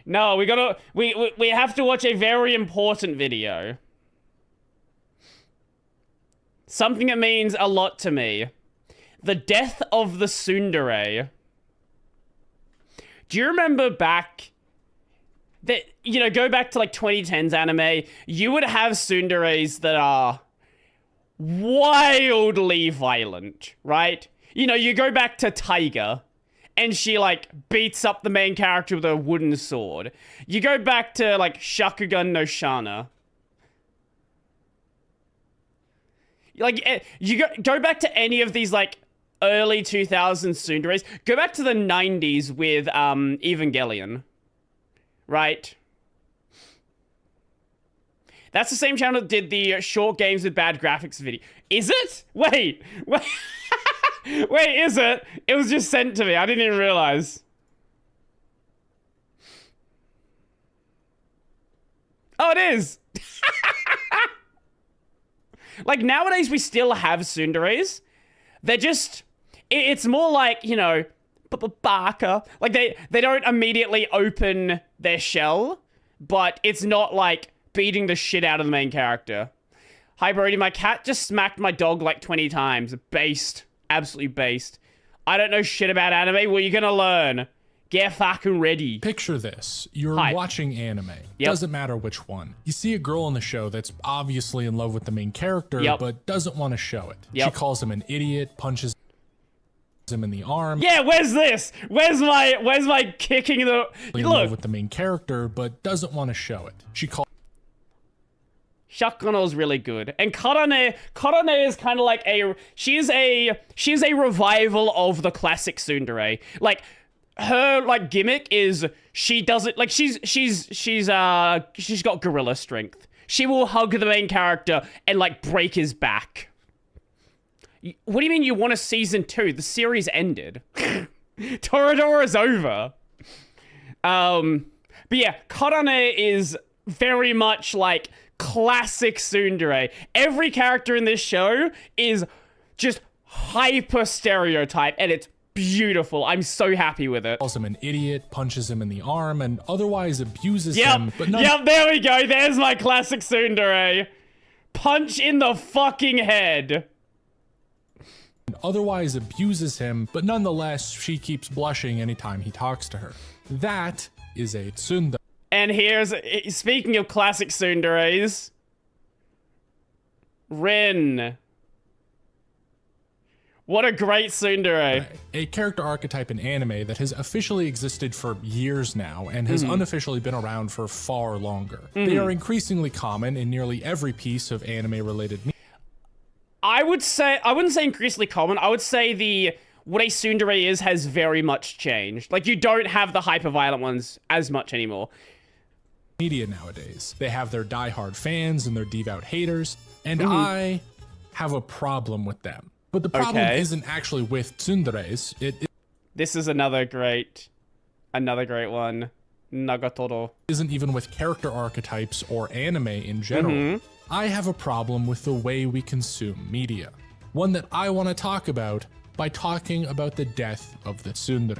No, we have to watch a very important video. Something that means a lot to me. The death of the Tsundere. Do you remember back that, you know, go back to like 2010s anime, you would have tsunderes that are wildly violent, right? You know, you go back to Tiger and she like beats up the main character with a wooden sword. You go back to like Shakugan no Shana. Like, you go back to any of these like early 2000s tsunderes. Go back to the 90s with Evangelion. Right? That's the same channel that did the short games with bad graphics video. Is it? Wait. Wait, is it? It was just sent to me. I didn't even realize. Oh, it is. Like, nowadays we still have tsunderes. They're just... It's more like, you know... Baka. Like, they don't immediately open their shell, but it's not like beating the shit out of the main character. Hi, Brodie. My cat just smacked my dog like 20 times. Based. Absolutely based. I don't know shit about anime. Well, you're gonna learn. Get fucking ready. Picture this. You're watching anime. Doesn't matter which one. You see a girl in the show that's obviously in love with the main character, but doesn't want to show it. She calls him an idiot, punches him in the arm. Yeah, where's this? Where's my kicking the... In love with the main character, but doesn't want to show it. She calls... Shakuno's really good. And Karane is kind of like she's a revival of the classic tsundere. Like, her like gimmick is she doesn't like she's got gorilla strength. She will hug the main character and like break his back. What do you mean you want a season 2? The series ended. Toradora is over. But yeah, Karane is very much like classic tsundere. Every character in this show is just hyper stereotype, and it's beautiful. I'm so happy with it. Calls him an idiot, punches him in the arm, and otherwise abuses him. But there we go. There's my classic tsundere. Punch in the fucking head. Otherwise abuses him, but nonetheless, she keeps blushing anytime he talks to her. That is a tsundere. And here's, speaking of classic tsunderes, Rin. What a great tsundere. A character archetype in anime that has officially existed for years now and has unofficially been around for far longer. They are increasingly common in nearly every piece of anime-related media. I wouldn't say increasingly common. I would say what a tsundere is has very much changed. Like, you don't have the hyper-violent ones as much anymore. Media nowadays. They have their diehard fans and their devout haters, and I have a problem with them. But the problem isn't actually with tsunderes. This is another great one. Nagatoro. Isn't even with character archetypes or anime in general. I have a problem with the way we consume media. One that I want to talk about by talking about the death of the tsundere.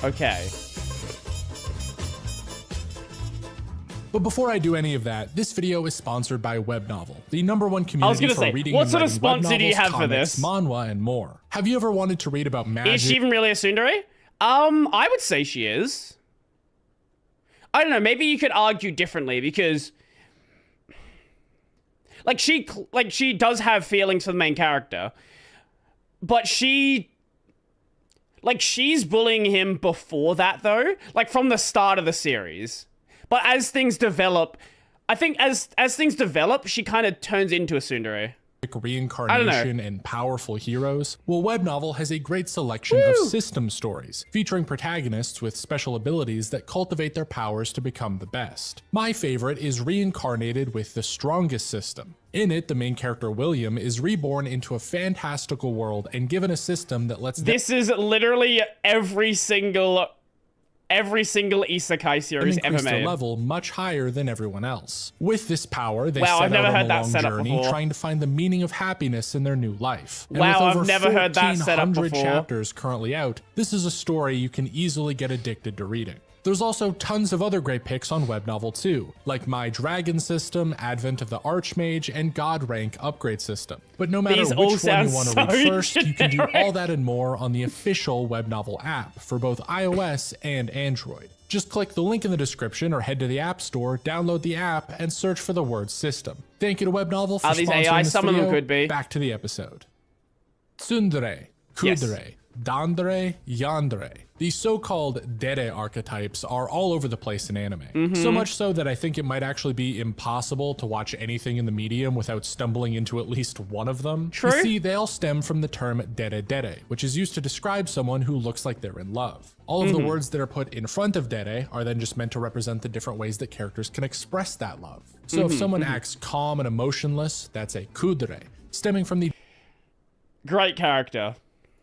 Okay. But before I do any of that, this video is sponsored by Web Novel, the #1 community for reading what and sort of writing sponsor web do you novels, have for comics, this? manhwa, and more. Have you ever wanted to read about magic? Is she even really a tsundere? I would say she is. I don't know, maybe you could argue differently because she does have feelings for the main character, but she's bullying him before that though, like from the start of the series. But as things develop, I think as things develop, she kind of turns into a tsundere. Reincarnation and powerful heroes. Well, Web Novel has a great selection of system stories featuring protagonists with special abilities that cultivate their powers to become the best. My favorite is Reincarnated with the Strongest System. In it, the main character William is reborn into a fantastical world and given a system that lets This is literally every single isekai series ever made. Their level much higher than everyone else. With this power, they set I've never out heard on a long journey before. trying to find the meaning of happiness in their new life. And wow, with over I've never heard that setup 1,400 before. chapters currently out, this is a story you can easily get addicted to reading. There's also tons of other great picks on web novel too, like My Dragon System, Advent of the Archmage, and God Rank upgrade system. But no matter which one you want to read first, you can do all that and more on the official web novel app for both iOS and Android. Just click the link in the description or head to the App Store, download the app, and search for the word system. Thank you to Web Novel for sponsoring this video. Could be. Back to the episode. Tsundere, Kudere, Dandere, Yandere. These so-called dere archetypes are all over the place in anime. So much so that I think it might actually be impossible to watch anything in the medium without stumbling into at least one of them. True. You see, they all stem from the term dere dere, which is used to describe someone who looks like they're in love. All of the words that are put in front of dere are then just meant to represent the different ways that characters can express that love. So if someone acts calm and emotionless, that's a kudere, stemming from the great character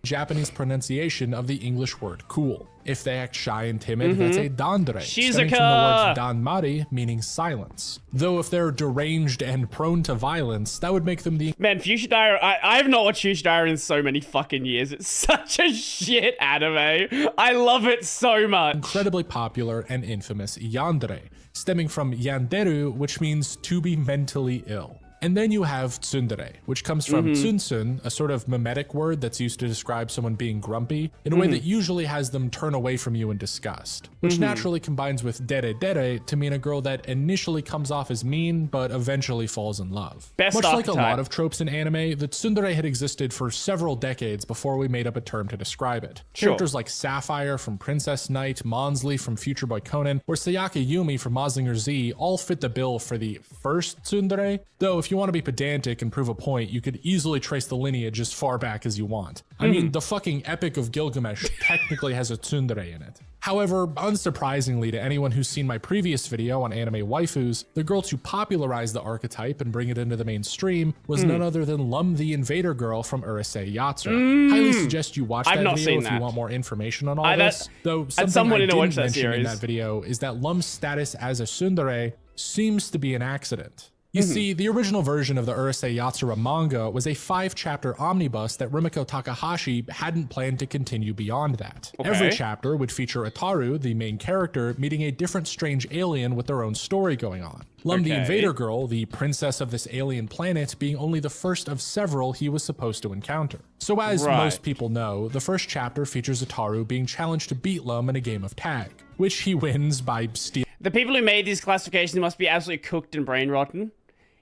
Japanese pronunciation of the English word cool. If they act shy and timid, that's a dandere, stemming from the words danmari, meaning silence. Though if they're deranged and prone to violence, that would make them the— Man, Fuchsia Diary, I have not watched Fuchsia Diary in so many fucking years. It's such a shit anime. I love it so much. incredibly popular and infamous yandere, stemming from yanderu, which means to be mentally ill. And then you have tsundere, which comes from tsunsun, a sort of mimetic word that's used to describe someone being grumpy, in a way that usually has them turn away from you in disgust, which naturally combines with dere dere to mean a girl that initially comes off as mean, but eventually falls in love. Much like a lot of tropes in anime, the tsundere had existed for several decades before we made up a term to describe it. Characters like Sapphire from Princess Knight, Monsley from Future Boy Conan, or Sayaka Yumi from Mazinger Z all fit the bill for the first tsundere, though if you want to be pedantic and prove a point, you could easily trace the lineage as far back as you want. I mean, the fucking Epic of Gilgamesh technically has a tsundere in it. However, unsurprisingly to anyone who's seen my previous video on anime waifus, the girl to popularize the archetype and bring it into the mainstream was none other than Lum the Invader Girl from Urusei Yatsura. Highly suggest you watch that video if you want more information on all this. Though something I didn't mention in that video is that Lum's status as a tsundere seems to be an accident. You see, the original version of the Urusei Yatsura manga was a 5-chapter omnibus that Rumiko Takahashi hadn't planned to continue beyond that. Every chapter would feature Ataru, the main character, meeting a different strange alien with their own story going on. Lum the Invader Girl, the princess of this alien planet, being only the first of several he was supposed to encounter. So as most people know, the first chapter features Ataru being challenged to beat Lum in a game of tag, which he wins by stealing— The people who made these classifications must be absolutely cooked and brain rotten.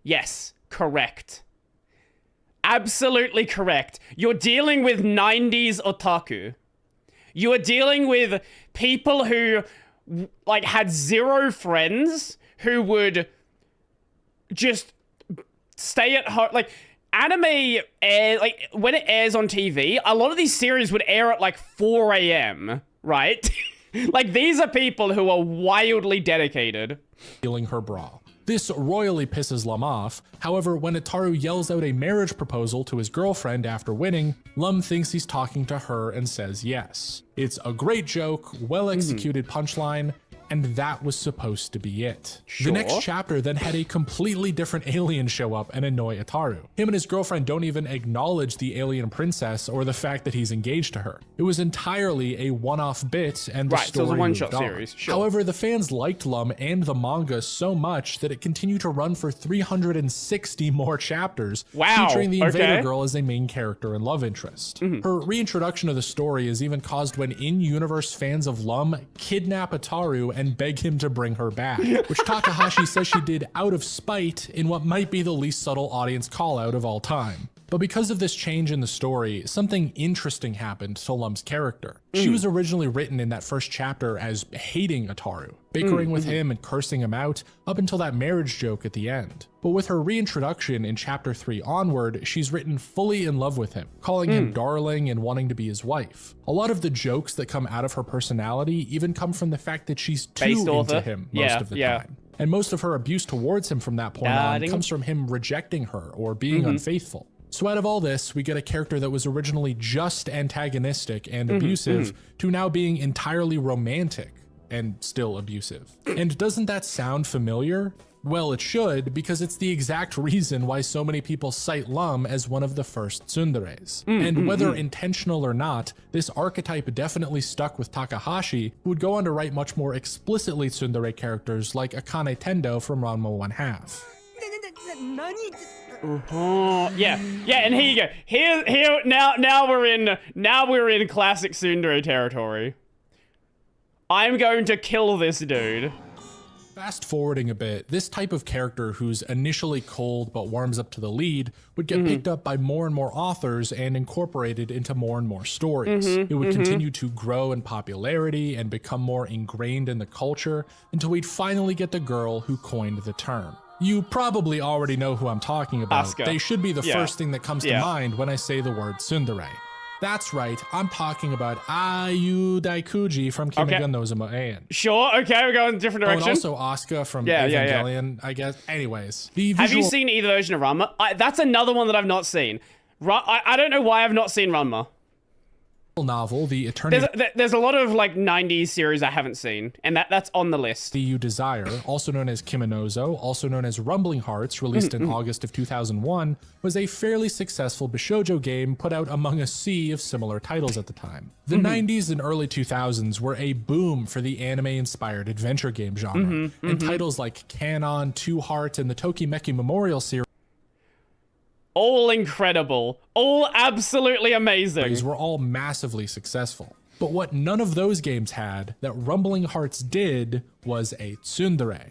Yes, correct. Absolutely correct. You're dealing with 90s otaku. You are dealing with people who, like, had zero friends, who would just stay at home. Like, anime air, like, when it airs on TV, a lot of these series would air at, like, 4 a.m., right? Like, these are people who are wildly dedicated. Stealing her bra. This royally pisses Lum off. However, when Ataru yells out a marriage proposal to his girlfriend after winning, Lum thinks he's talking to her and says yes. It's a great joke, well-executed punchline, and that was supposed to be it. The next chapter then had a completely different alien show up and annoy Ataru. Him and his girlfriend don't even acknowledge the alien princess or the fact that he's engaged to her. It was entirely a one-off bit, and the story so it was a one-shot moved on. series. However, the fans liked Lum and the manga so much that it continued to run for 360 more chapters, featuring the Invader Girl as a main character and love interest. Her reintroduction of the story is even caused when in-universe fans of Lum kidnap Ataru and beg him to bring her back, which Takahashi says she did out of spite in what might be the least subtle audience call-out of all time. But because of this change in the story, something interesting happened to Lum's character. She was originally written in that first chapter as hating Ataru, bickering with him and cursing him out, up until that marriage joke at the end. But with her reintroduction in chapter 3 onward, she's written fully in love with him, calling him darling and wanting to be his wife. A lot of the jokes that come out of her personality even come from the fact that she's too into him most of the time. And most of her abuse towards him from that point on comes from him rejecting her or being unfaithful. So out of all this, we get a character that was originally just antagonistic and abusive to now being entirely romantic. and still abusive. And doesn't that sound familiar? Well, it should, because it's the exact reason why so many people cite Lum as one of the first tsunderes. And whether intentional or not, this archetype definitely stuck with Takahashi, who would go on to write much more explicitly tsundere characters like Akane Tendo from Ranma 1/2. Yeah, and here you go. Here now we're in classic tsundere territory. I'm going to kill this dude. Fast forwarding a bit, this type of character who's initially cold but warms up to the lead would get picked up by more and more authors and incorporated into more and more stories. It would continue to grow in popularity and become more ingrained in the culture until we'd finally get the girl who coined the term. You probably already know who I'm talking about. Asuka. They should be the first thing that comes to mind when I say the word tsundere. That's right, I'm talking about Ayu Daikuji from Kimi ga no Uzumaki. Sure, okay, we're going in a different direction. And also Asuka from Evangelion, I guess. Anyways. Have you seen either version of Ranma? That's another one that I've not seen. I don't know why I've not seen Ranma. Novel, The Eternity there's a lot of like 90s series I haven't seen, and that's on the list. You Desire, also known as Kiminozo, also known as Rumbling Hearts, released in August of 2001, was a fairly successful Bishoujo game put out among a sea of similar titles at the time. The 90s and early 2000s were a boom for the anime-inspired adventure game genre, and titles like Canon, Two Heart, and the Tokimeki Memorial series all incredible, all absolutely amazing. Were all massively successful. But what none of those games had that Rumbling Hearts did was a tsundere.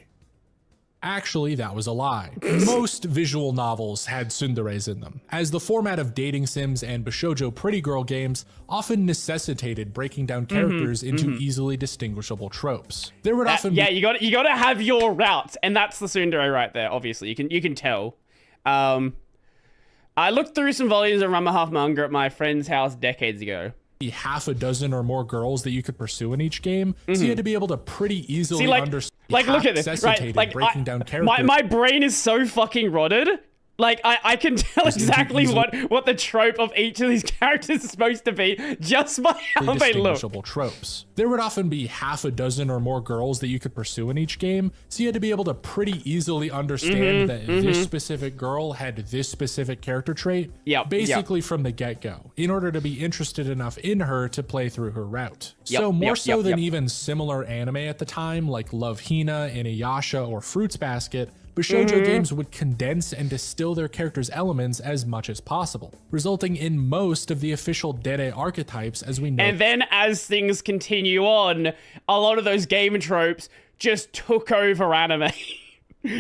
Actually, that was a lie. Most visual novels had tsunderes in them, as the format of dating sims and Bishoujo pretty girl games often necessitated breaking down characters into easily distinguishable tropes. There would often be you got to have your route, and that's the tsundere right there. Obviously, you can tell. I looked through some volumes of Ranma Half Manga at my friend's house decades ago. Half a dozen or more girls that you could pursue in each game, so you had to be able to pretty easily understand. Like, look at this, right? Like, breaking down characters. My brain is so fucking rotted. Like, I can tell exactly what the trope of each of these characters is supposed to be just by how they look. Tropes. There would often be half a dozen or more girls that you could pursue in each game, so you had to be able to pretty easily understand that this specific girl had this specific character trait, basically from the get-go, in order to be interested enough in her to play through her route. So more so than even similar anime at the time, like Love Hina, Inuyasha, or Fruits Basket, Bishoujo games would condense and distill their characters' elements as much as possible, resulting in most of the official dere archetypes as we know. And then as things continue on, a lot of those game tropes just took over anime.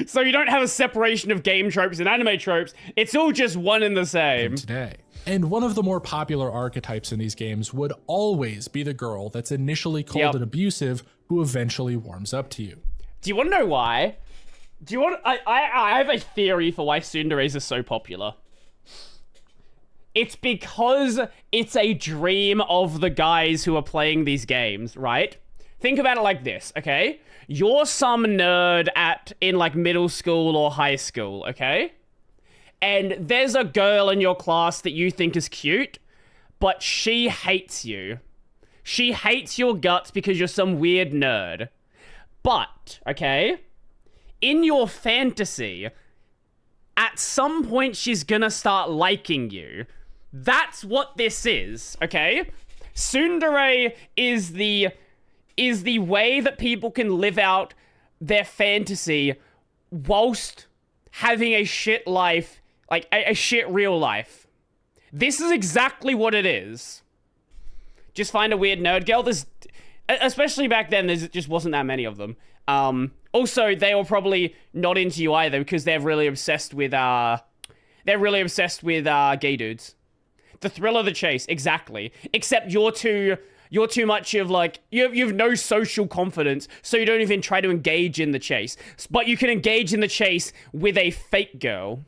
So you don't have a separation of game tropes and anime tropes, it's all just one and the same. Today. And one of the more popular archetypes in these games would always be the girl that's initially cold and abusive who eventually warms up to you. Do you want to know why? I have a theory for why tsunderes are so popular. It's because it's a dream of the guys who are playing these games, right? Think about it like this, okay? You're some nerd in like middle school or high school, okay? And there's a girl in your class that you think is cute, but she hates you. She hates your guts because you're some weird nerd. But, okay, in your fantasy, at some point she's gonna start liking you. That's what this is, okay? Tsundere is the way that people can live out their fantasy whilst having a shit life, like a shit real life. This is exactly what it is. Just find a weird nerd girl. Especially back then, there just wasn't that many of them. Also, they were probably not into you either because they're really obsessed with gay dudes. The thrill of the chase, exactly. Except you're too much of like, you've no social confidence, so you don't even try to engage in the chase. But you can engage in the chase with a fake girl.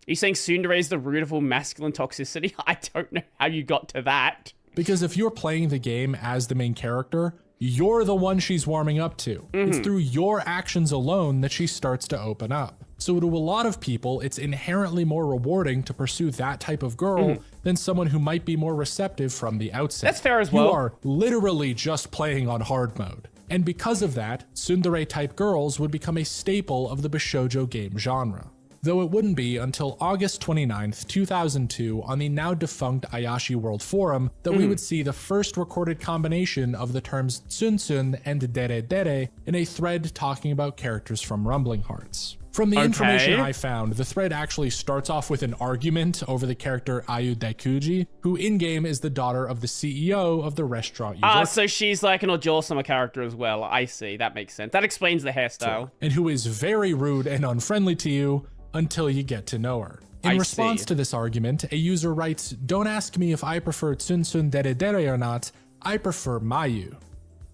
Are you saying tsundere is the root of all masculine toxicity? I don't know how you got to that. Because if you're playing the game as the main character, you're the one she's warming up to. It's through your actions alone that she starts to open up. So to a lot of people, it's inherently more rewarding to pursue that type of girl than someone who might be more receptive from the outset. That's fair as well. You are literally just playing on hard mode. And because of that, tsundere-type girls would become a staple of the bishoujo game genre. Though it wouldn't be until August 29th, 2002 on the now defunct Ayashi World Forum that we would see the first recorded combination of the terms tsun-tsun and dere-dere in a thread talking about characters from Rumbling Hearts. From the information I found, the thread actually starts off with an argument over the character Ayu Daikuji, who in-game is the daughter of the CEO of the restaurant you work so she's like an Ojo-sama character as well. I see, that makes sense. That explains the hairstyle. and who is very rude and unfriendly to you until you get to know her. In response to this argument, a user writes, "Don't ask me if I prefer tsun-tsun dere-dere or not, I prefer Mayu."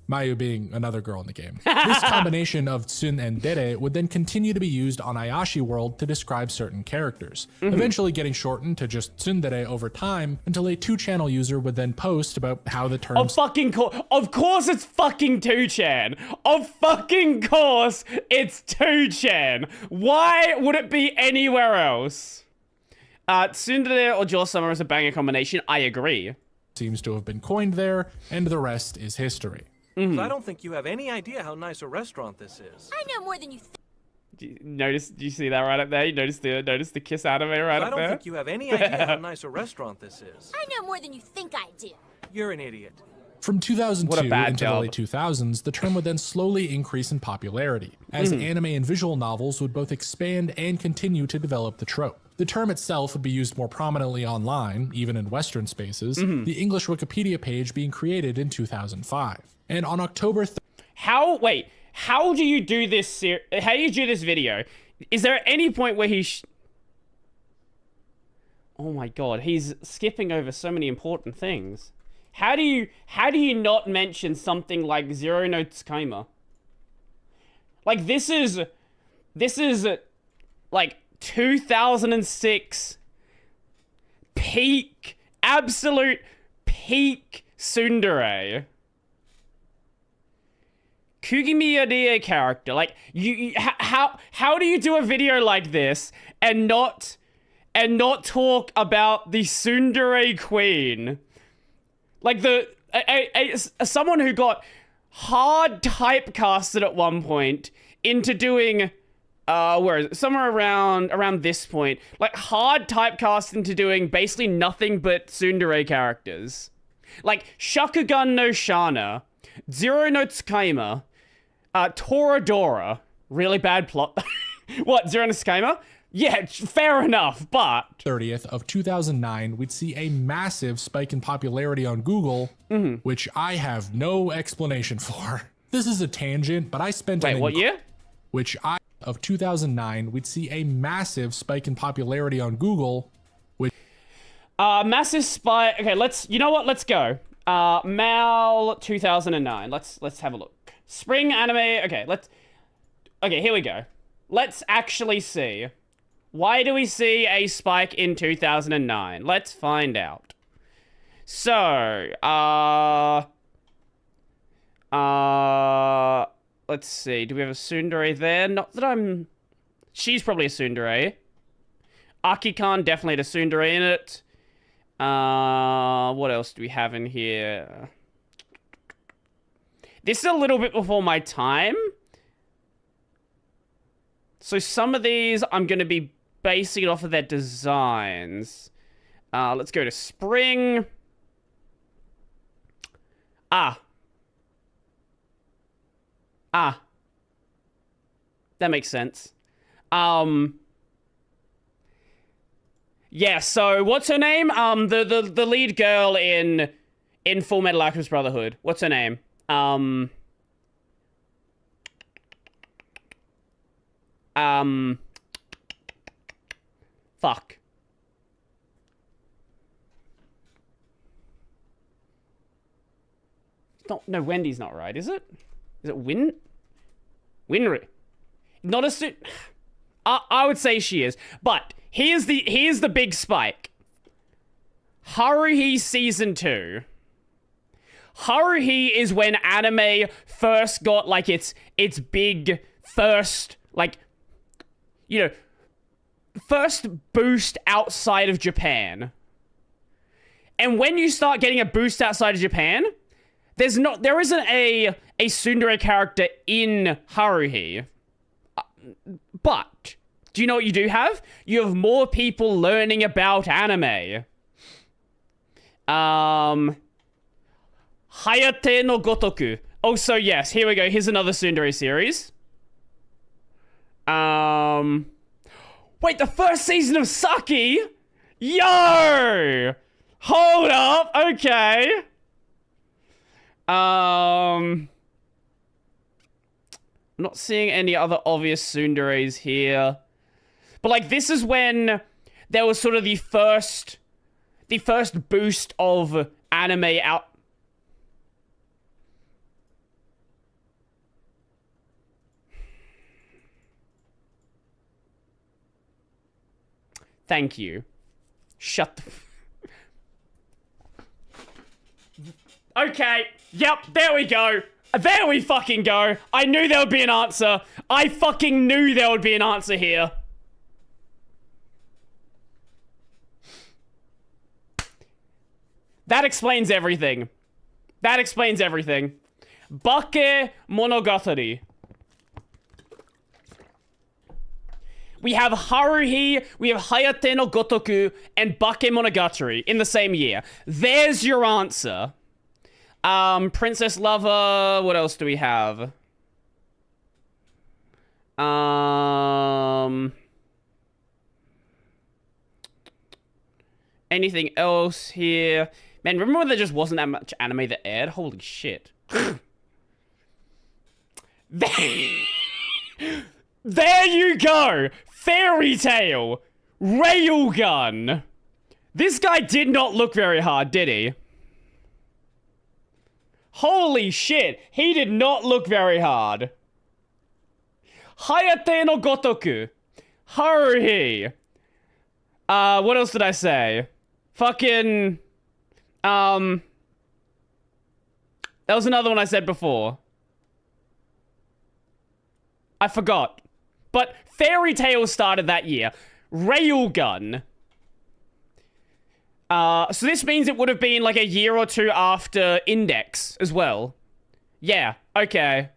Mayu being another girl in the game. This combination of tsun and dere would then continue to be used on Ayashi World to describe certain characters, eventually getting shortened to just tsundere over time until a 2channel user would then post about how the terms— Of course it's fucking 2chan! Of fucking course it's 2chan! Why would it be anywhere else? Tsundere or Ojo-sama is a banger combination, I agree. seems to have been coined there, and the rest is history. I don't think you have any idea how nice a restaurant this is. I know more than you think. Do you see that right up there? You notice the kiss anime right up there? I don't think you have any idea how nice a restaurant this is. I know more than you think I do. You're an idiot. From 2002 into job. the late 2000s, the term would then slowly increase in popularity, as anime and visual novels would both expand and continue to develop the trope. The term itself would be used more prominently online, even in Western spaces, the English Wikipedia page being created in 2005. And on October How do you do this how do you do this video? Is there any point where oh my god, he's skipping over so many important things. How do you not mention something like Zero no Tsukaima? Like this is like 2006 peak, absolute peak tsundere. Kugimiya Rie character, like how do you do a video like this and not talk about the tsundere queen? Like someone who got hard typecasted at one point into doing where is it? Somewhere around this point, like hard typecast into doing basically nothing but tsundere characters, like Shakugan no Shana, Zero no Tsukaima, Toradora. Really bad plot. What, Zero no Tsukaima? Yeah, fair enough, but 30th of 2009, we'd see a massive spike in popularity on Google, which I have no explanation for. This is a tangent, but I spent what year? Of 2009, we'd see a massive spike in popularity on Google, which massive spike. Okay, let's go. Mal 2009. Let's have a look. Spring anime. Okay, here we go. Let's actually see. Why do we see a spike in 2009? Let's find out. So, let's see. Do we have a tsundere there? Not that I'm... She's probably a tsundere. Aki-kan definitely had a tsundere in it. What else do we have in here? This is a little bit before my time. So some of these I'm going to be basing it off of their designs. Let's go to spring. That makes sense. Yeah, so what's her name? The lead girl in Full Metal Alchemist Brotherhood. What's her name? Fuck. No, Wendy's not right, is it? Is it Winry? Not a suit. I would say she is, but here's the big spike. Haruhi Season 2. Haruhi is when anime first got like its big first, like, you know, first boost outside of Japan. And when you start getting a boost outside of Japan, there isn't a tsundere character in Haruhi. But do you know what you do have? You have more people learning about anime. Hayate no Gotoku. Oh, so yes, here we go. Here's another tsundere series. Wait, the first season of Saki? Yo! Hold up, okay. I'm not seeing any other obvious tsunderes here. But like, this is when there was sort of the first boost of anime out. Thank you. Shut the... Okay. Yep, there we go. There we fucking go. I knew there would be an answer. I fucking knew there would be an answer here. That explains everything. That explains everything. Bake Monogatari. We have Haruhi, we have Hayate no Gotoku, and Bake Monogatari in the same year. There's your answer. Princess Lover, what else do we have? Anything else here? Man, remember when there just wasn't that much anime that aired? Holy shit. There you go! Fairy Tail! Railgun! This guy did not look very hard, did he? Holy shit, he did not look very hard. Hayate no Gotoku. Haruhi. What else did I say? Fucking... That was another one I said before. I forgot. But Fairy Tail started that year. Railgun. So this means it would have been like a year or two after Index as well. Yeah, okay.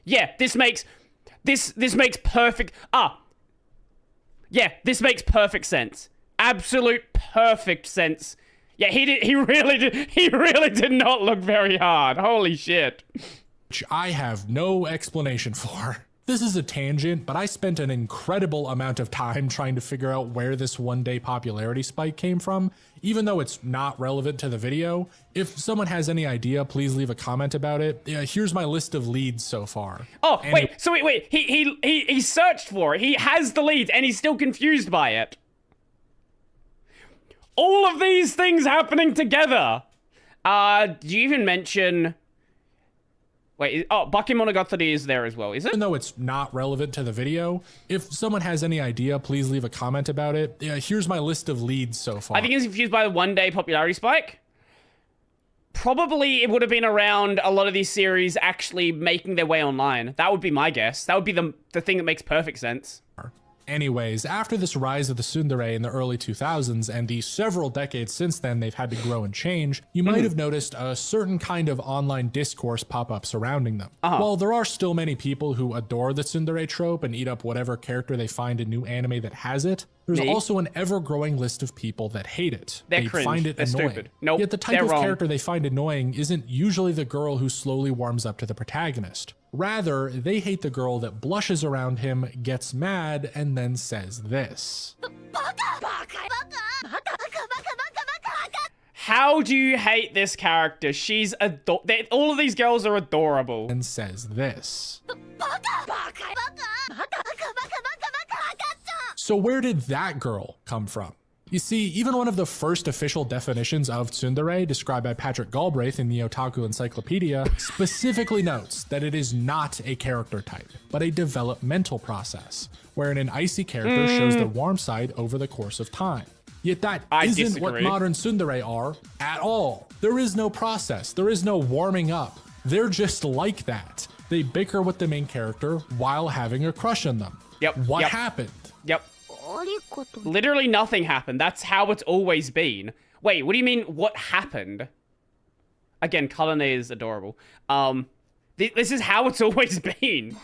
Yeah, this makes perfect... Yeah, this makes perfect sense. Absolute perfect sense. Yeah, he really did not look very hard. Holy shit. Which I have no explanation for. This is a tangent, but I spent an incredible amount of time trying to figure out where this one-day popularity spike came from, even though it's not relevant to the video. If someone has any idea, please leave a comment about it. Here's my list of leads so far. Oh, wait, he searched for it. He has the leads, and he's still confused by it. All of these things happening together. Do you even mention... Wait, Bake Monogatari is there as well, is it? Even though it's not relevant to the video, if someone has any idea, please leave a comment about it. Here's my list of leads so far. I think he's confused by the one-day popularity spike. Probably it would have been around a lot of these series actually making their way online. That would be my guess. That would be the thing that makes perfect sense. Anyways, after this rise of the tsundere in the early 2000s and the several decades since then they've had to grow and change, you might have noticed a certain kind of online discourse pop up surrounding them. While there are still many people who adore the tsundere trope and eat up whatever character they find in new anime that has it, there's also an ever-growing list of people that hate it. They find it annoying. Stupid. Nope, Yet the type of character they find annoying isn't usually the girl who slowly warms up to the protagonist. Rather, they hate the girl that blushes around him, gets mad, and then says this. How do you hate this character? She's all of these girls are adorable. And says this. So where did that girl come from? You see, even one of the first official definitions of tsundere, described by Patrick Galbraith in the Otaku Encyclopedia, specifically notes that it is not a character type, but a developmental process, wherein an icy character shows their warm side over the course of time. Yet that isn't what modern tsundere are at all. There is no process, there is no warming up. They're just like that. They bicker with the main character while having a crush on them. What happened? Literally nothing happened. That's how it's always been. Wait, what do you mean, what happened? Again, Kalane is adorable. This is how it's always been.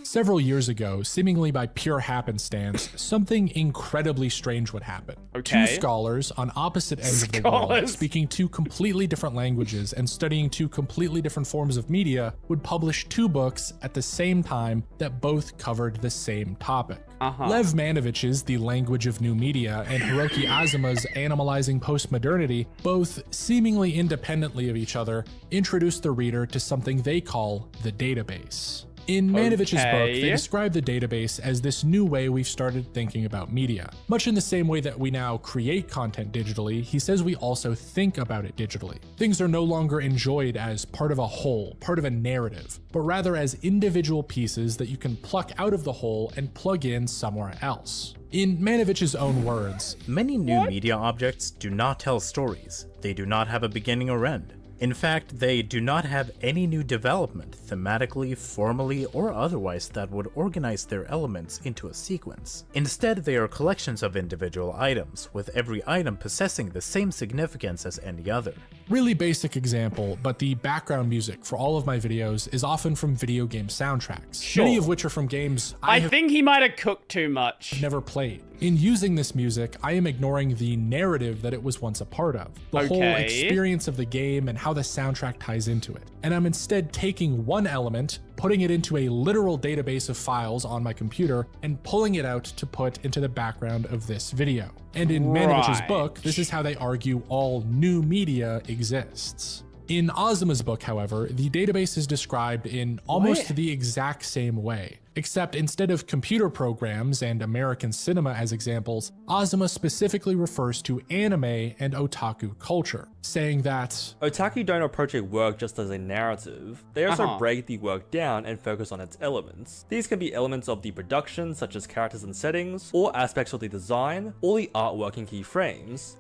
Several years ago, seemingly by pure happenstance, something incredibly strange would happen. Okay. Two scholars on opposite ends of the world, speaking two completely different languages and studying two completely different forms of media, would publish two books at the same time that both covered the same topic. Lev Manovich's The Language of New Media and Hiroki Azuma's Animalizing Postmodernity, both seemingly independently of each other, introduce the reader to something they call the database. In Manovich's book, they describe the database as this new way we've started thinking about media. Much in the same way that we now create content digitally, he says we also think about it digitally. Things are no longer enjoyed as part of a whole, part of a narrative, but rather as individual pieces that you can pluck out of the whole and plug in somewhere else. In Manovich's own words, many new media objects do not tell stories. They do not have a beginning or end. In fact, they do not have any new development, thematically, formally, or otherwise that would organize their elements into a sequence. Instead, they are collections of individual items, with every item possessing the same significance as any other. Really basic example, but the background music for all of my videos is often from video game soundtracks, many of which are from games I think he might have cooked too much. Never played. In using this music, I am ignoring the narrative that it was once a part of, the whole experience of the game and how the soundtrack ties into it. And I'm instead taking one element, putting it into a literal database of files on my computer, and pulling it out to put into the background of this video. And in Manovich's book, this is how they argue all new media exists. In Azuma's book, however, the database is described in almost the exact same way, except instead of computer programs and American cinema as examples, Azuma specifically refers to anime and otaku culture, saying that otaku don't approach a work just as a narrative, they also break the work down and focus on its elements. These can be elements of the production, such as characters and settings, or aspects of the design, or the artwork and key frames.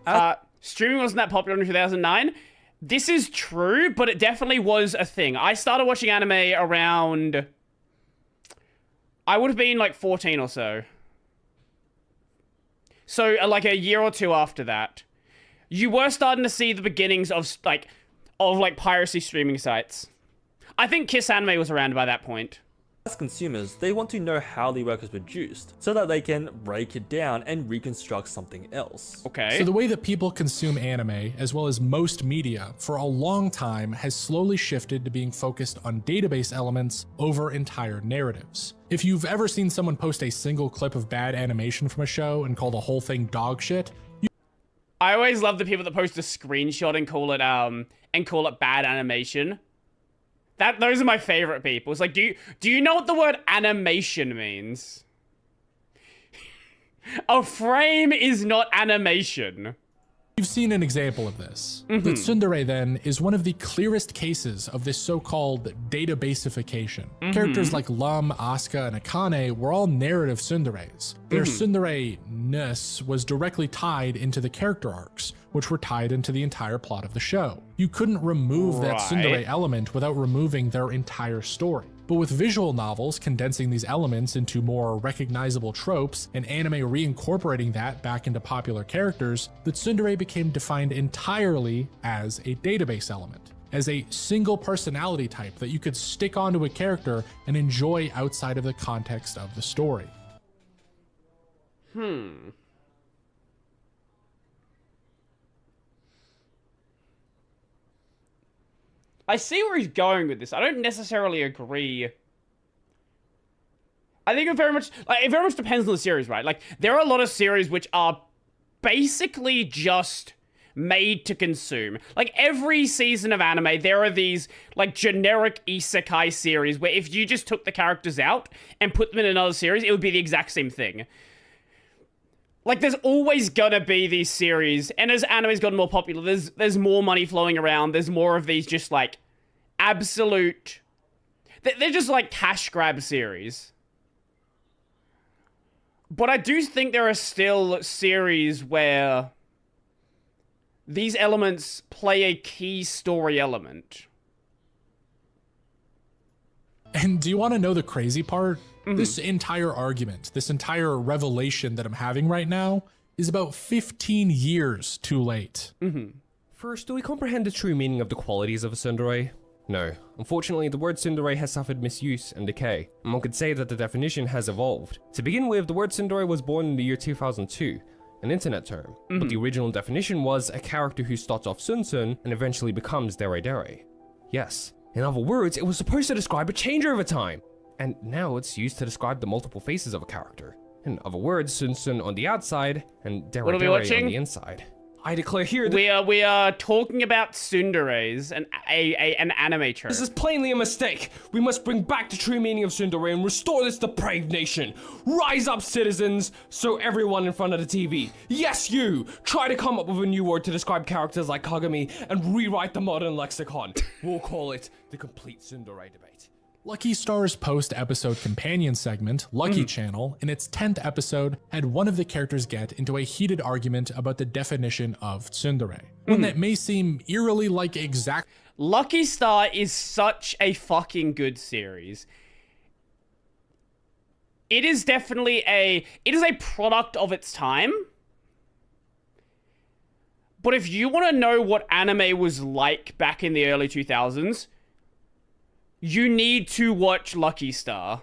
Streaming wasn't that popular in 2009. This is true, but it definitely was a thing. I started watching anime around... I would have been like 14 or so. So like a year or two after that. You were starting to see the beginnings of piracy streaming sites. I think Kiss Anime was around by that point. As consumers, they want to know how the work is produced, so that they can break it down and reconstruct something else. So the way that people consume anime, as well as most media, for a long time has slowly shifted to being focused on database elements over entire narratives. If you've ever seen someone post a single clip of bad animation from a show and call the whole thing dog shit, I always love the people that post a screenshot and call it bad animation. Those are my favorite people. It's like, do you know what the word animation means? A frame is not animation. You've seen an example of this. That Tsundere, then, is one of the clearest cases of this so-called databasification. Characters like Lum, Asuka, and Akane were all narrative tsunderes. Their tsundere-ness was directly tied into the character arcs, which were tied into the entire plot of the show. You couldn't remove that tsundere element without removing their entire story. But with visual novels condensing these elements into more recognizable tropes and anime reincorporating that back into popular characters, the tsundere became defined entirely as a database element, as a single personality type that you could stick onto a character and enjoy outside of the context of the story. I see where he's going with this. I don't necessarily agree. I think it very much depends on the series, right? Like, there are a lot of series which are basically just made to consume. Like, every season of anime, there are these, like, generic isekai series where if you just took the characters out and put them in another series, it would be the exact same thing. Like, there's always gonna be these series, and as anime's gotten more popular, there's more money flowing around, there's more of these just, like, absolute... They're just, like, cash grab series. But I do think there are still series where these elements play a key story element. And do you want to know the crazy part? This entire argument, this entire revelation that I'm having right now is about 15 years too late. First, do we comprehend the true meaning of the qualities of a tsundere? No. Unfortunately, the word tsundere has suffered misuse and decay, and one could say that the definition has evolved. To begin with, the word tsundere was born in the year 2002, an internet term, but the original definition was a character who starts off Sun and eventually becomes dere. Yes. In other words, it was supposed to describe a change over time, and now it's used to describe the multiple faces of a character. In other words, Sun on the outside and dere on the inside. I declare here that we are talking about tsunderes, an anime trope. this is plainly a mistake. We must bring back the true meaning of tsundere and restore this depraved nation. Rise up, citizens, so everyone in front of the TV, yes you, try to come up with a new word to describe characters like Kagami and rewrite the modern lexicon. We'll call it the complete tsundere debate. Lucky Star's post-episode companion segment, Lucky Channel, in its 10th episode, had one of the characters get into a heated argument about the definition of tsundere. One that may seem eerily like exact... Lucky Star is such a fucking good series. It is definitely a product of its time. But if you want to know what anime was like back in the early 2000s, you need to watch Lucky Star.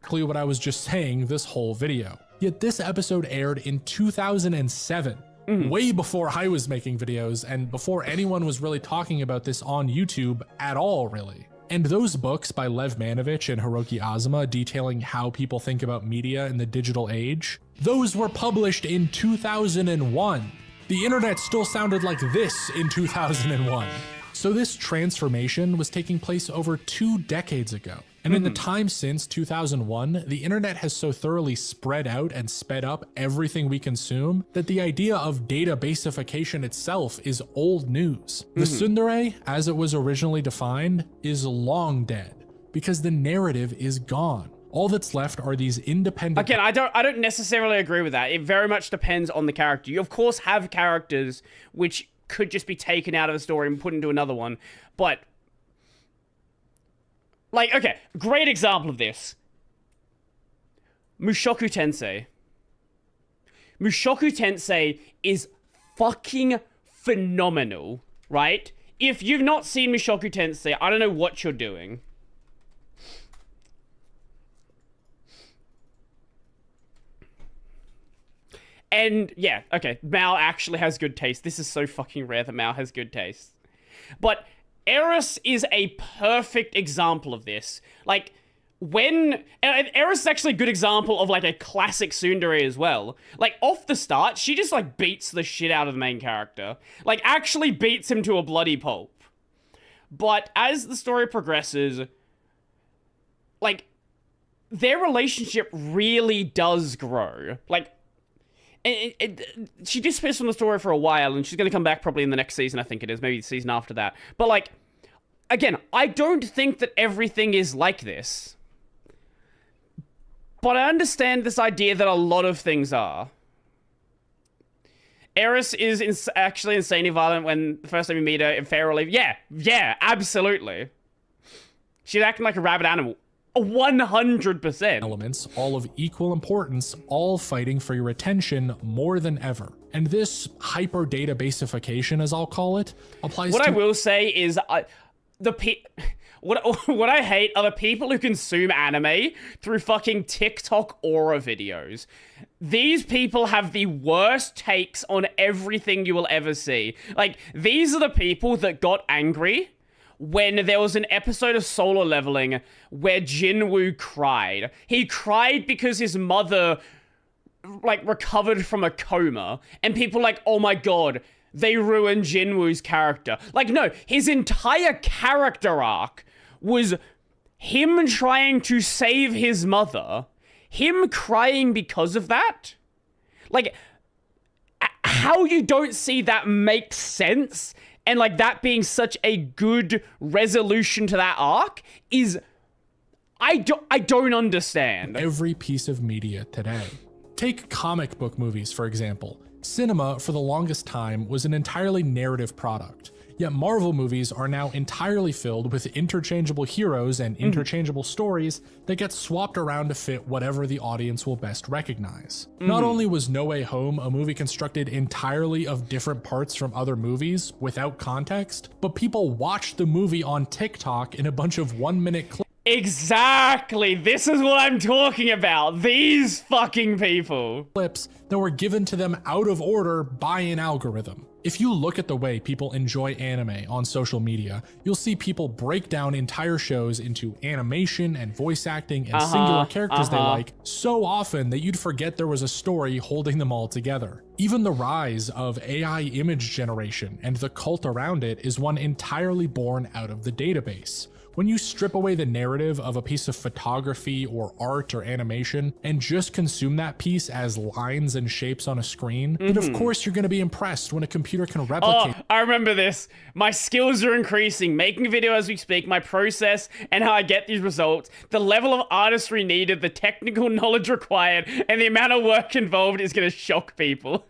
Exactly what I was just saying this whole video. Yet this episode aired in 2007, way before I was making videos and before anyone was really talking about this on YouTube at all, really. And those books by Lev Manovich and Hiroki Azuma detailing how people think about media in the digital age, those were published in 2001. The internet still sounded like this in 2001. So this transformation was taking place over 2 decades ago. And in the time since 2001, the internet has so thoroughly spread out and sped up everything we consume that the idea of databasification itself is old news. The tsundere, as it was originally defined, is long dead because the narrative is gone. All that's left are these independent... Again, I don't necessarily agree with that. It very much depends on the character. You of course have characters which could just be taken out of the story and put into another one, but like, okay, great example of this. Mushoku Tensei. Mushoku Tensei is fucking phenomenal, right? If you've not seen Mushoku Tensei, I don't know what you're doing. And yeah, okay, Mao actually has good taste. This is so fucking rare that Mao has good taste. But Eris is a perfect example of this. Like, when... Eris is actually a good example of, like, a classic tsundere as well. Like, off the start, she just, like, beats the shit out of the main character. Like, actually beats him to a bloody pulp. But as the story progresses, like, their relationship really does grow. Like, she disappears from the story for a while, and she's going to come back probably in the next season, I think it is. Maybe the season after that. But, like, again, I don't think that everything is like this. But I understand this idea that a lot of things are. Eris is actually insanely violent when the first time we meet her in Fair Relief. Yeah, absolutely. She's acting like a rabid animal. 100%. Elements, all of equal importance, all fighting for your attention more than ever. And this hyper databasification, as I'll call it, applies what to... I will say is, what I hate are the people who consume anime through fucking TikTok aura videos. These people have the worst takes on everything you will ever see. Like, these are the people that got angry when there was an episode of Solo Leveling where Jinwoo cried. He cried because his mother, like, recovered from a coma. And people were like, oh my god, they ruined Jinwoo's character. Like, no, his entire character arc was him trying to save his mother. Him crying because of that? Like, how you don't see that makes sense, and like that being such a good resolution to that arc is... I don't understand. Every piece of media today. Take comic book movies, for example. Cinema, for the longest time, was an entirely narrative product. Yet Marvel movies are now entirely filled with interchangeable heroes and interchangeable stories that get swapped around to fit whatever the audience will best recognize. Not only was No Way Home a movie constructed entirely of different parts from other movies without context, but people watched the movie on TikTok in a bunch of 1-minute clips. Exactly. This is what I'm talking about. These fucking people. That were given to them out of order by an algorithm. If you look at the way people enjoy anime on social media, you'll see people break down entire shows into animation and voice acting and singular characters they like so often that you'd forget there was a story holding them all together. Even the rise of AI image generation and the cult around it is one entirely born out of the database. When you strip away the narrative of a piece of photography or art or animation and just consume that piece as lines and shapes on a screen, then of course you're going to be impressed when a computer can replicate. Oh, I remember this. My skills are increasing, making a video as we speak, my process and how I get these results, the level of artistry needed, the technical knowledge required, and the amount of work involved is going to shock people.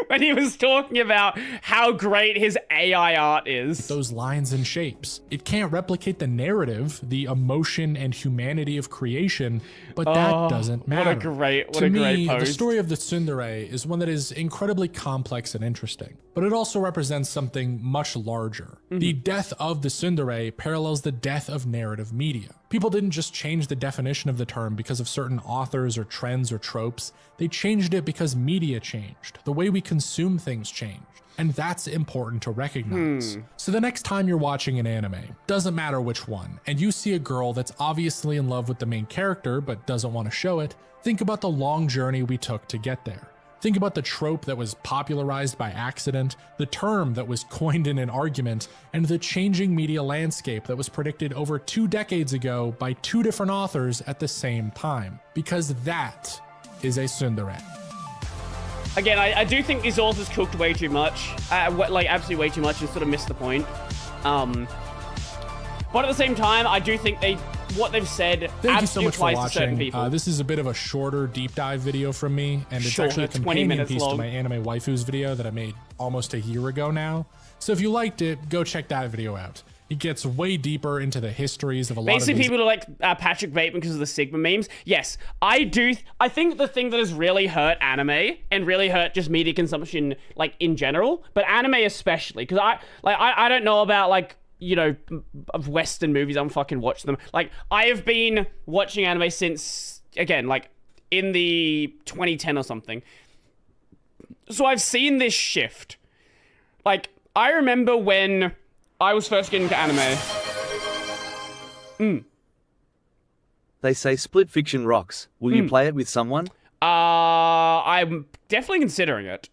When he was talking about how great his AI art is. Those lines and shapes. It can't replicate the narrative, the emotion and humanity of creation, but that doesn't matter. What a great post. To me, the story of the Tsundere is one that is incredibly complex and interesting, but it also represents something much larger. The death of the Tsundere parallels the death of narrative media. People didn't just change the definition of the term because of certain authors or trends or tropes. They changed it because media changed. The way we consume things changed. And that's important to recognize. So the next time you're watching an anime, doesn't matter which one, and you see a girl that's obviously in love with the main character but doesn't want to show it, think about the long journey we took to get there. Think about the trope that was popularized by accident, the term that was coined in an argument, and the changing media landscape that was predicted over 2 decades ago by 2 different authors at the same time. Because that is a tsundere. Again, I do think these authors cooked way too much. Like, absolutely way too much and sort of missed the point. But at the same time, I do think what they've said Thank you so much for applies to certain watching. people. This is a bit of a shorter deep dive video from me, and it's Shorter, actually a 20 companion minutes piece long. to my anime waifus video that I made almost a year ago now. So if you liked it, go check that video out. It gets way deeper into the histories of a lot of Basically, these. people are like Patrick Bateman because of the Sigma memes. Yes, I do. I think the thing that has really hurt anime and really hurt just media consumption, like in general, but anime especially, because I don't know about like, you know, of Western movies. I don't fucking watch them. Like, I have been watching anime since, again, like in the 2010 or something. So I've seen this shift. Like, I remember when I was first getting into anime. They say split fiction rocks. Will you play it with someone? I'm definitely considering it.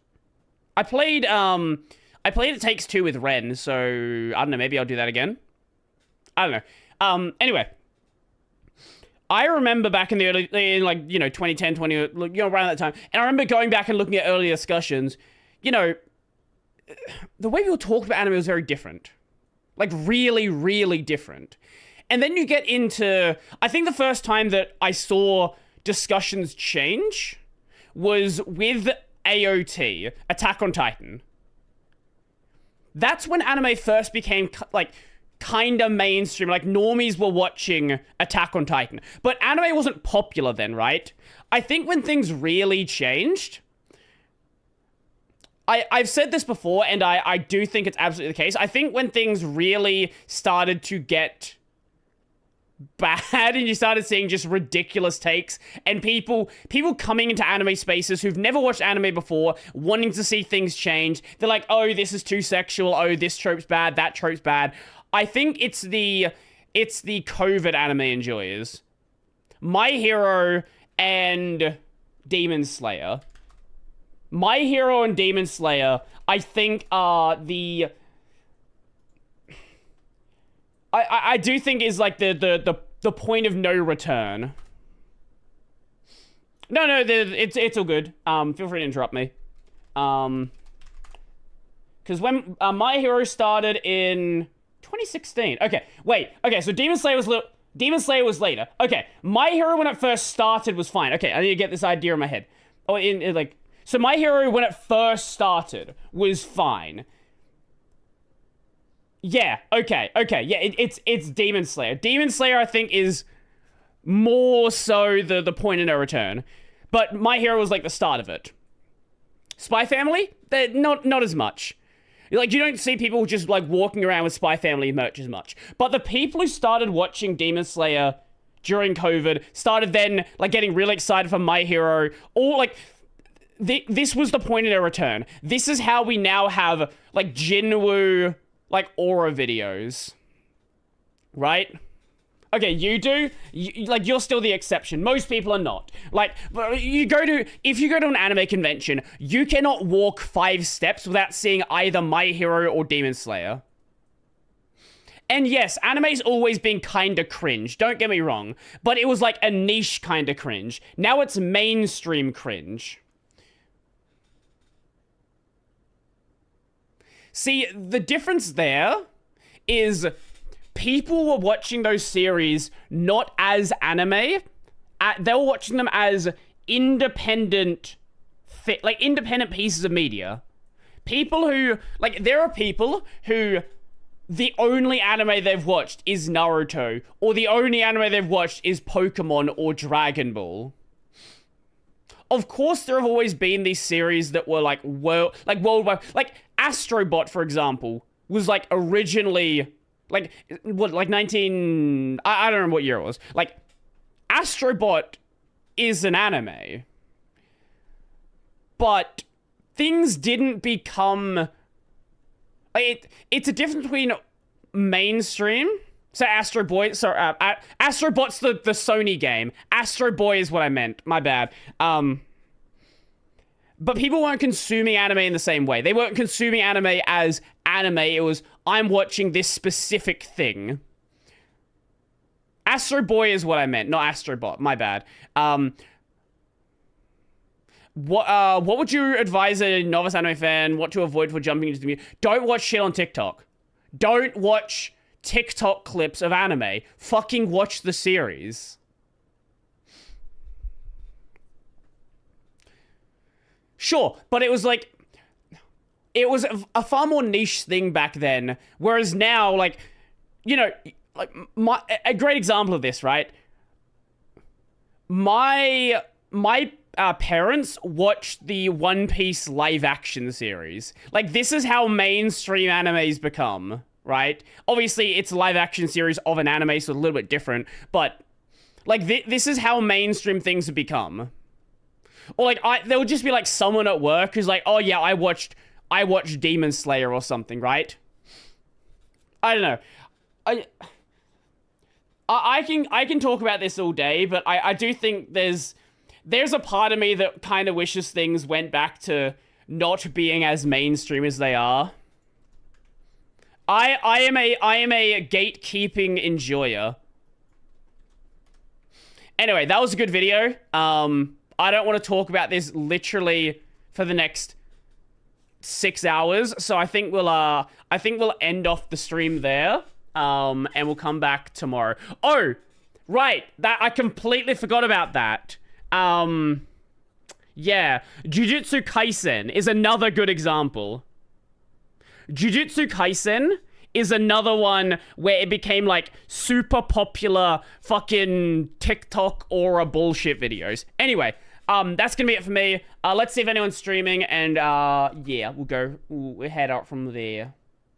I played It Takes Two with Ren, so I don't know, maybe I'll do that again. I don't know. Anyway. I remember back in the early, in like, you know, 2010, around that time, and I remember going back and looking at earlier discussions, you know, the way people talked about anime was very different. Like, really, really different. And then you get into, I think the first time that I saw discussions change was with AOT, Attack on Titan. That's when anime first became, like, kind of mainstream. Like, normies were watching Attack on Titan. But anime wasn't popular then, right? I think when things really changed, I've said this before, and I do think it's absolutely the case. I think when things really started to get bad and you started seeing just ridiculous takes and people coming into anime spaces who've never watched anime before, wanting to see things change. They're like, oh, this is too sexual. Oh, this trope's bad. That trope's bad. I think it's the COVID anime enjoyers. My Hero and Demon Slayer. My Hero and Demon Slayer, I think, are the... I do think is like the point of no return. No, it's all good. Feel free to interrupt me. Because when My Hero started in 2016. Okay, wait. Okay, so Demon Slayer was later. Okay, My Hero when it first started was fine. Okay, I need to get this idea in my head. Oh, so My Hero when it first started was fine. Yeah, okay, yeah, it's Demon Slayer. Demon Slayer, I think, is more so the point of no return. But My Hero was like the start of it. Spy Family? They're not as much. Like, you don't see people just like walking around with Spy Family merch as much. But the people who started watching Demon Slayer during COVID, started then like getting really excited for My Hero, all like... This was the point of no return. This is how we now have like Jinwoo like aura videos, right? Okay, you do. Like, you're still the exception. Most people are not. Like, if you go to an anime convention, you cannot walk 5 steps without seeing either My Hero or Demon Slayer. And yes, anime's always been kinda cringe, don't get me wrong, but it was like a niche kinda cringe. Now it's mainstream cringe. See, the difference there is people were watching those series not as anime. They were watching them as independent pieces of media. People who, like, there are people who the only anime they've watched is Naruto, or the only anime they've watched is Pokemon or Dragon Ball. Of course, there have always been these series that were like worldwide. Like Astro Bot, for example, was like originally like what, like 19. I don't remember what year it was. Like Astro Bot is an anime, but things didn't become. It's a difference between mainstream. So Astro Boy, sorry, Astro Bot's the Sony game. Astro Boy is what I meant. My bad. But people weren't consuming anime in the same way. They weren't consuming anime as anime. It was, I'm watching this specific thing. Astro Boy is what I meant, not Astro Bot. My bad. What would you advise a novice anime fan what to avoid for jumping into the music? Don't watch shit on TikTok. Don't watch TikTok clips of anime. Fucking watch the series. Sure, but it was like... It was a far more niche thing back then, whereas now, like, you know, like, a great example of this, right? My parents watched the One Piece live-action series. Like, this is how mainstream animes become, right? Obviously, it's a live-action series of an anime, so a little bit different, but, like, this is how mainstream things have become. Or, like, there would just be, like, someone at work who's like, oh, yeah, I watched Demon Slayer or something, right? I don't know. I can talk about this all day, but I do think there's a part of me that kind of wishes things went back to not being as mainstream as they are. I am a gatekeeping enjoyer. Anyway, that was a good video. I don't want to talk about this literally for the next 6 hours, so I think we'll end off the stream there. And we'll come back tomorrow. Oh, right, that I completely forgot about that. Yeah, Jujutsu Kaisen is another good example. Jujutsu Kaisen is another one where it became like super popular fucking TikTok aura bullshit videos. Anyway, that's gonna be it for me. Let's see if anyone's streaming, and yeah, we'll head out from there.